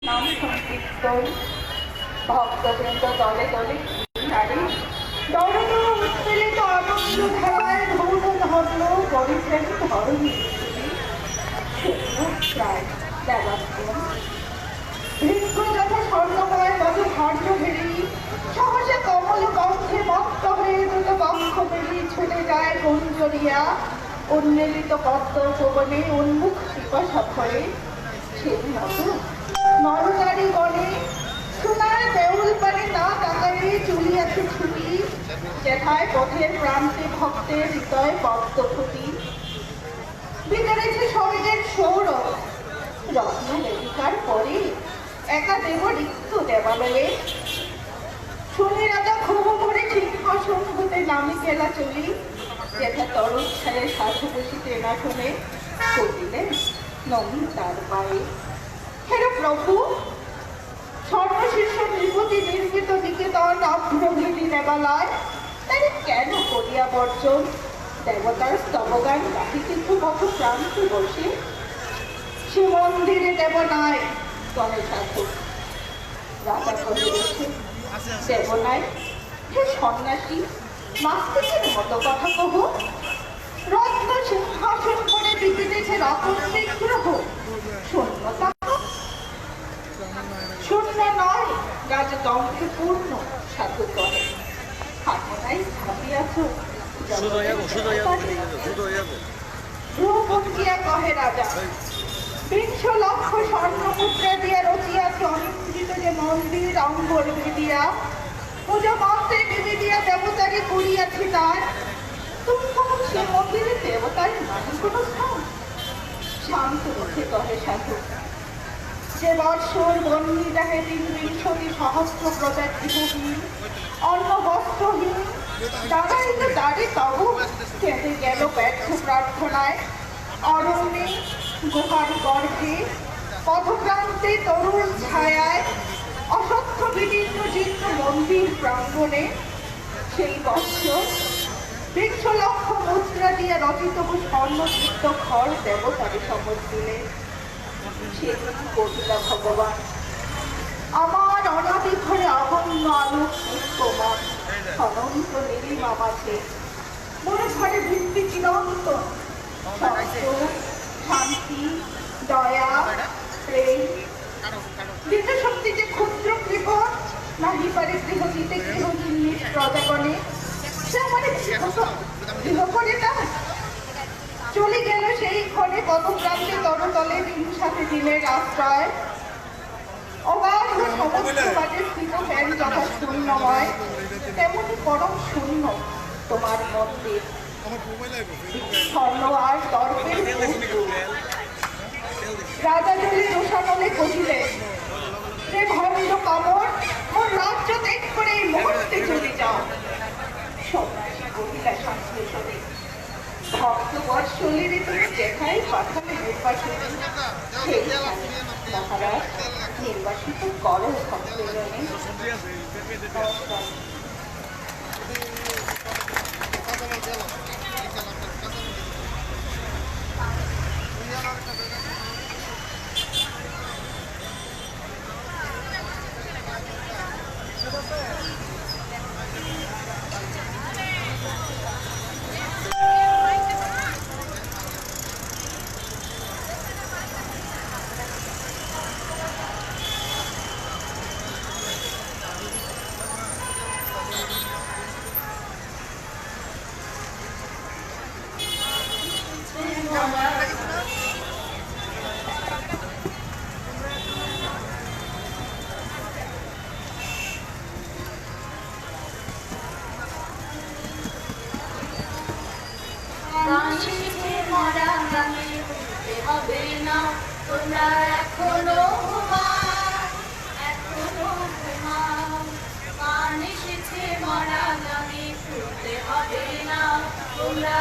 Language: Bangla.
নাম সংকীর্তন ভক্তবৃন্দ দলে দলে নারী দরদ উৎপীড়িত আনন্দ ধারায় ধৌত ধর্ম করেছেন ধরণী প্রায় দেবাত্মন বৃক্ষ যথা স্বর্ণময় তত ধৈর্য ভেরি সহসে কমল গন্ধে মত্ত হয়ে দ্রুত বক্ষ বেরিয়ে ছুটে যায় গুঞ্জরিয়া উন্মেলিত পদ্ম পবনে উন্মুখ পিপাসা ভরে সেই মতো নরনারী গণে সোনার দেউল পানে না তাকারে চলিয়াছে ছুটি যেথায় পথের প্রান্তে ভক্তের হৃদয় পদ্ম ফুটি বিদারেছে স্বর্গের সৌরভ রত্ন লেখিকার পরে একা দেব রিক্ত দেবালয়ে শুনে রাজা ক্ষোভ করে সিংহাসন হতে নামি গেলা চলি যেথা তরুণ ছায়ে সাধু বসিতে না শুনে করিলেন নমি তার পায়ে হেরে প্রভু সর্বশীর্ষ নৃপতি নির্মিত নিকেতন অভ্রভৃতি নেবালায় তারে কেন করিয়া বর্জন দেবতার স্তবগান গাহি কিন্তু কত প্রান্তে বসে সে মন্দিরে দেব নাই তনে সাধু রাজা কহিয়াছে দেব নাই হে সন্ন্যাসী নাস্তিকের মতো কথা কহ রত্ন সিংহাসন করে বিপিনেছে রতন বিগ্রহ শূন্যতা শূন্য নয় রাজদম্ভে পূর্ণ সাধু করে ভাবনাই ভাবিয়াছ ভ্রুভঙ্গিয়া কহে রাজা ২০ লক্ষ স্বর্ণ মুদ্রা দিয়া রচিয়াছে অনিন্দিত যে মন্দির অঙ্গর ভিদিয়া পূজা মন্ত্রে বিবিদিয়া দেবতারে করিয়াছে তার তুমি কখন সে মন্দিরে দেবতার নামে কোনো স্থান শান্ত মুখে কহে সাধু যে বৎসর বন্যী দেখে ৩০০ সহস্র প্রজার গৃহহীন অন্ন বস্ত্রহীন দাদাই তো দাঁড়ে তব কেঁদে গেল ব্যর্থ প্রার্থনায় অরণ্যে গুহার গর্ভে পথপ্রান্তে তরুণ ছায়ায় অসত্য বিদীর্ণ জীর্ণ মন্দির প্রাঙ্গণে সেই বৎসর ২০ লক্ষ মুদ্রা দিয়ে রচিত স্বর্ণযুক্ত ঘর দেবতারে শপথ দিলে সে কহিলা ভগবান আমার অনাদি ঘরে অগণ্য আলোক পুষ্পমান অনন্ত নীলিমা মাঝে মনে ঘরে ভিত্তি চিরন্তন শান্তি দয়া প্রেম শক্তি যে ক্ষুদ্র কৃপণ নাহি পারে গৃহ দিতে গৃহহীন নিজ প্রজাগণে সে আমার গৃহ করে না চলে গেল সেই ক্ষণে পদপ্রান্তে তরতলে দিন সাথে দিনের আশ্রয় অবাধ সমস্ত বাজে স্থিত ফ্যান যথা শূন্যময় তেমনি পরম শূন্য তোমার মন্দির স্বর্ণ আর দর্পের রাজা জলে রোষানলে কহিলেন রে ভণ্ড কামড় মোর রাজ্য ত্যাগ করে এই মুহূর্তে চলে যাও সন্ন্যাসী কহিলা শাস্ত্রে শোনে ভক্তবৎসলেরে তুমি যেখানে পাঠালে নির্বাসিত সেই মহারাজ নির্বাসিত করো ভক্তজনে হবে না তোমরা এখনো গান এসেছে মরা গানে ফুটতে হবে না তোমরা